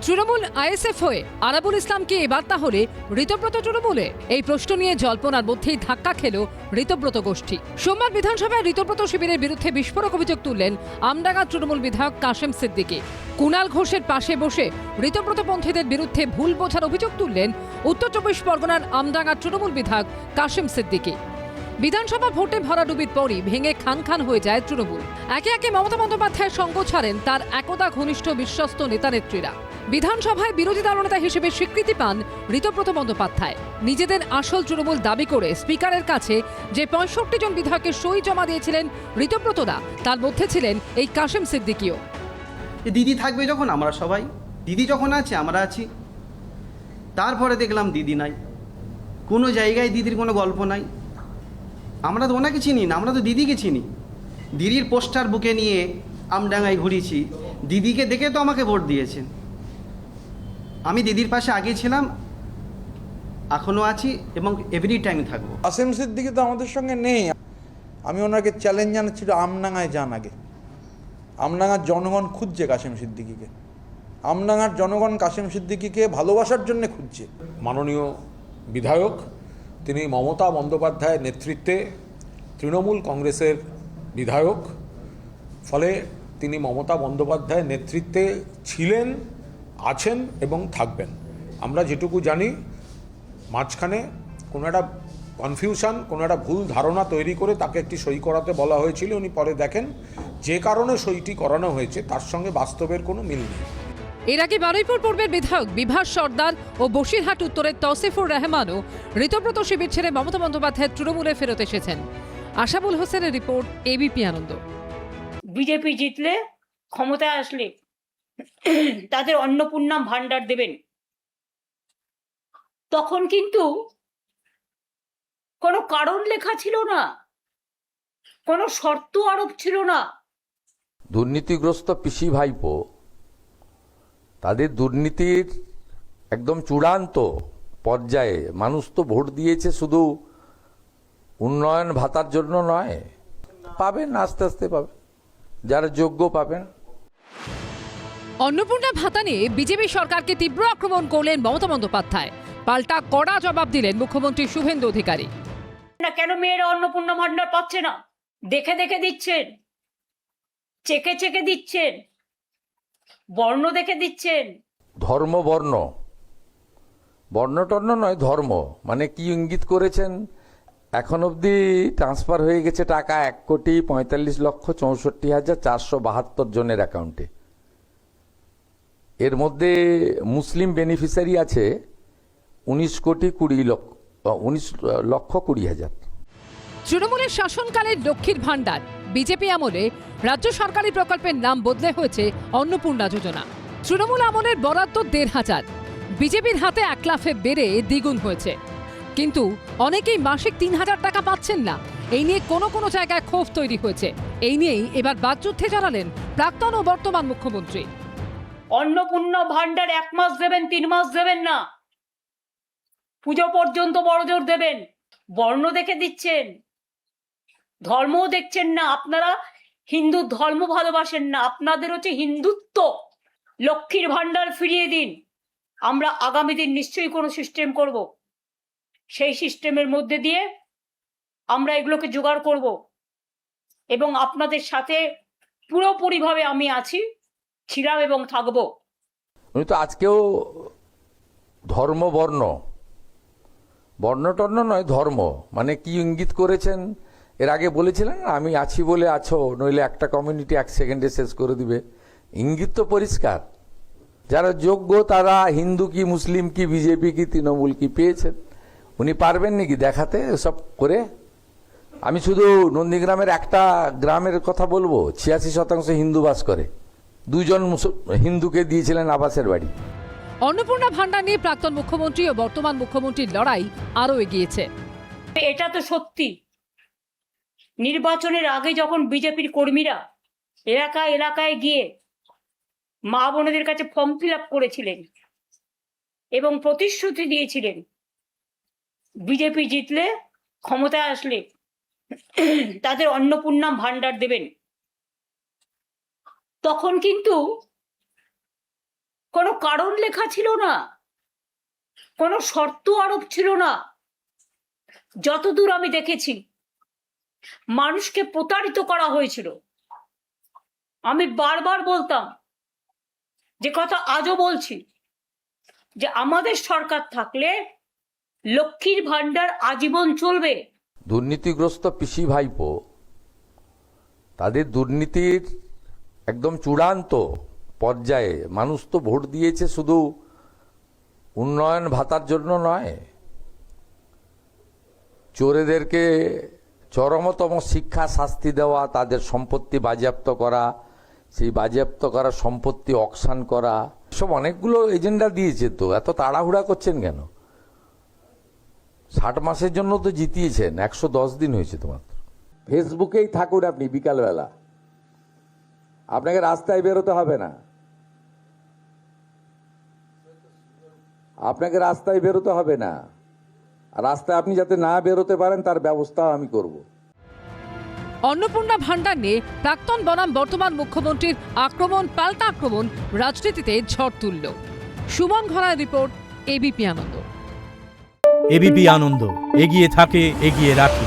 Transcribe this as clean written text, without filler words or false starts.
Trinamool ISF হয়ে আরাবুল ইসলামকে এবার তাহলে ঋতব্রত তৃণমূলে? এই প্রশ্ন নিয়ে জল্পনার মধ্যেই ধাক্কা খেল ঋতব্রত গোষ্ঠী। সোমবার বিধানসভায় ঋতব্রত শিবিরের বিরুদ্ধে বিস্ফোরক অভিযোগ তুললেন আমডাঙ্গা তৃণমূল বিধায়ক কাশেম সিদ্দিকী। কুণাল ঘোষের পাশে বসে ঋতব্রতপন্থীদের বিরুদ্ধে ভুল বোঝার অভিযোগ তুললেন উত্তর চব্বিশ পরগনার আমডাঙ্গা তৃণমূল বিধায়ক কাশেম সিদ্দিকী। বিধানসভা ভোটে ভরাডুবির পরই ভেঙে খান খান হয়ে যায় তৃণমূল। একে একে মমতা বন্দ্যোপাধ্যায়ের সঙ্গ ছাড়েন তার একদা ঘনিষ্ঠ বিশ্বস্ত নেতা নেত্রীরা। বিধানসভায় বিরোধী দলনেতা হিসেবে স্বীকৃতি পান ঋতব্রত বন্দ্যোপাধ্যায়। নিজেদের আসল তৃণমূল দাবি করে স্পিকারের কাছে যে ৬৫ জন বিধায়কের সই জমা দিয়েছিলেন ঋতব্রতরা, তার মধ্যে ছিলেন এই কাশেম সিদ্দিকীও। দিদি থাকবে যখন আমরা সবাই, দিদি যখন আছে আমরা আছি। তারপরে দেখলাম দিদি নাই, কোনো জায়গায় দিদির কোনো গল্প নাই। আমরা তো ওনাকে চিনি না, আমরা তো দিদিকে চিনি। দিদির পোস্টার বুকে নিয়ে আমডাঙ্গায় ঘুরেছি, দিদিকে দেখে তো আমাকে ভোট দিয়েছেন। আমি দিদির পাশে আগে ছিলাম, এখনও আছি এবং এভরি টাইম থাকবো। কাশেম সিদ্দিকী তো আমাদের সঙ্গে নেই। আমি ওনাকে চ্যালেঞ্জ জানাচ্ছিল আমডাঙ্গায় যান আগে। আমডাঙ্গার জনগণ খুঁজছে কাশেম সিদ্দিকীকে। আমডাঙ্গার জনগণ কাশেম সিদ্দিকীকে ভালোবাসার জন্য খুঁজছে। মাননীয় বিধায়ক তিনি মমতা বন্দ্যোপাধ্যায়ের নেতৃত্বে তৃণমূল কংগ্রেসের বিধায়ক, ফলে তিনি মমতা বন্দ্যোপাধ্যায়ের নেতৃত্বে ছিলেন, আছেন এবং থাকবেন। আমরা যেটুকু জানি, মাঝখানে কোনো একটা কনফিউশন, কোনো একটা ভুল ধারণা তৈরি করে তাকে একটি সই করাতে বলা হয়েছিল। উনি পরে দেখেন যে কারণে সইটি করানো হয়েছে তার সঙ্গে বাস্তবের কোনো মিল নেই। এর আগে বারুইপুর পূর্বের বিধায়ক বিভাস সর্দার ও বসিরহাট উত্তরের তৌসিফুর রহমানও ঋতব্রত শিবির ছেড়ে মমতা বন্দ্যোপাধ্যায়ের তৃণমূলে ফেরত এসেছেন। আশাবুল হোসেনের রিপোর্ট, এবিপি আনন্দ। বিজেপি জিতলে, ক্ষমতায় আসলে তাদের অন্নপূর্ণা ভান্ডার দেবেন। তখন কিন্তু কোনো কারণ লেখা ছিল না, কোনো শর্ত আরোপ ছিল না। দুর্নীতিগ্রস্ত পিসি ভাইপো তাদের দুর্নীতির একদম চূড়ান্ত পর্যায়ে মানুষ তো ভোট দিয়েছে, শুধু উন্নয়ন ভাতার জন্য নয়, পাবেন আস্তে আস্তে পাবেন, যারা যোগ্য পাবেন। অন্নপূর্ণা ভাতা নিয়ে বিজেপি সরকারকে তীব্র আক্রমণ করলেন মমতা বন্দ্যোপাধ্যায়। পাল্টা কড়া জবাব দিলেন মুখ্যমন্ত্রী শুভেন্দু অধিকারী। না, কেন মেয়েরা অন্নপূর্ণা ভান্ডার পাচ্ছে না? দেখে দেখে দিচ্ছেন, চেকে চেকে দিচ্ছেন, বর্ণ দেখে দিচ্ছেন। ধর্ম বর্ণ, বর্ণটর্ণ নয়, ধর্ম মানে কি ইঙ্গিত করেছেন? এখন অবধি ট্রান্সফার হয়ে গেছে টাকা 1,45,64,472 জনের অ্যাকাউন্টে। এর মধ্যে মুসলিম বেনিফিশিয়ারি আছে 19,20,00,000। তৃণমূলের শাসনকালের লক্ষ্মীর ভান্ডার বিজেপি আমলে রাজ্য সরকারি প্রকল্পের নাম বদলে হয়েছে অন্নপূর্ণা যোজনা। তৃণমূল আমলের বরাদ্দ 1,500, বিজেপির হাতে 1 লাফে বেড়ে দ্বিগুণ হয়েছে। কিন্তু অনেকেই মাসিক 3,000 টাকা পাচ্ছেন না। এই নিয়ে কোনো কোনো জায়গায় ক্ষোভ তৈরি হয়েছে। এই নিয়েই এবার বাকযুদ্ধে জড়ালেন প্রাক্তন ও বর্তমান মুখ্যমন্ত্রী। অন্নপূর্ণা ভান্ডার 1 মাস দেবেন, 3 মাস দেবেন না, পুজো পর্যন্ত বড়জোর দেবেন। বর্ণ দেখে দিচ্ছেন, ধর্মও দেখছেন না। আপনারা হিন্দু ধর্ম ভালোবাসেন না, আপনাদের হচ্ছে হিন্দুত্ব। লক্ষ্মীর ভান্ডার ফিরিয়ে দিন। আমরা আগামী দিন নিশ্চয়ই কোনো সিস্টেম করব, সেই সিস্টেমের মধ্যে দিয়ে আমরা এগুলোকে জোগাড় করব এবং আপনাদের সাথে পুরোপুরিভাবে আমি আছি, ছিলাম এবং থাকবো। উনি তো আজকেও ধর্ম বর্ণ, বর্ণটর্ণ নয়, ধর্ম মানে কি ইঙ্গিত করেছেন? এর আগে বলেছিলেন আমি আছি বলে আছো, নইলে একটা কমিউনিটি 1 সেকেন্ডে শেষ করে দিবে। ইঙ্গিত তো পরিষ্কার। যারা যোগ্য তারা হিন্দু কি মুসলিম কি বিজেপি কি তৃণমূল কি পেয়েছেন। উনি পারবেন নাকি দেখাতে সব করে? আমি শুধু নন্দীগ্রামের একটা গ্রামের কথা বলবো, 86% হিন্দু বাস করে। 2 জন হিন্দুকে দিয়েছিলেন আবাসের বাড়ি। অন্নপূর্ণা ভান্ডার নিয়ে প্রাক্তন মুখ্যমন্ত্রী ও বর্তমান মুখ্যমন্ত্রীর লড়াই আরও এগিয়েছে। এটা তো সত্যি, নির্বাচনের আগে যখন বিজেপির কর্মীরা এলাকায় এলাকায় গিয়ে মা বোনেদের কাছে ফর্ম ফিল আপ করেছিলেন এবং প্রতিশ্রুতি দিয়েছিলেন বিজেপি জিতলে, ক্ষমতায় আসলে তাদের অন্নপূর্ণা ভান্ডার দেবেন, তখন কিন্তু কোনো কারণ লেখা ছিল না, কোনো শর্ত আরোপ ছিল না। যতদূর আমি দেখেছি মানুষকে প্রতারিত করা হয়েছিল। আমি বারবার বলতাম, যে কথা আজও বলছি, যে আমাদের সরকার থাকলে লক্ষ্মীর ভান্ডার আজীবন চলবে। দুর্নীতিগ্রস্ত পিসি ভাইপো তাদের দুর্নীতির একদম চূড়ান্ত পর্যায়ে মানুষ তো ভোট দিয়েছে শুধু উন্নয়ন ভাতার জন্য নয়, চোরেদেরকে চরমতম শিক্ষা শাস্তি দেওয়া, তাদের সম্পত্তি বাজেয়াপ্ত করা, সেই বাজেয়াপ্ত করা সম্পত্তি অকশান করা, সব অনেকগুলো এজেন্ডা দিয়েছে। তো এত তাড়াহুড়া করছেন কেন? 60 মাসের জন্য তো জিতিয়েছেন, 110 দিন হয়েছে তো মাত্র। ফেসবুকেই থাকুন আপনি বিকালবেলা, আপনাকে রাস্তায় বেরোতে হবে না, আপনাকে রাস্তায় বেরোতে হবে না। রাস্তায় আপনি যাতে না বেরোতে পারেন তার ব্যবস্থাও আমি করব। অন্নপূর্ণা ভান্ডার নিয়ে প্রাক্তন বনাম বর্তমান মুখ্যমন্ত্রীর আক্রমণ পাল্টা আক্রমণ রাজনীতিতে ঝড় তুলল। সুমন ঘরায় রিপোর্ট, এবিপি আনন্দ। এবিপি আনন্দ, এগিয়ে থাকে, এগিয়ে রাখে।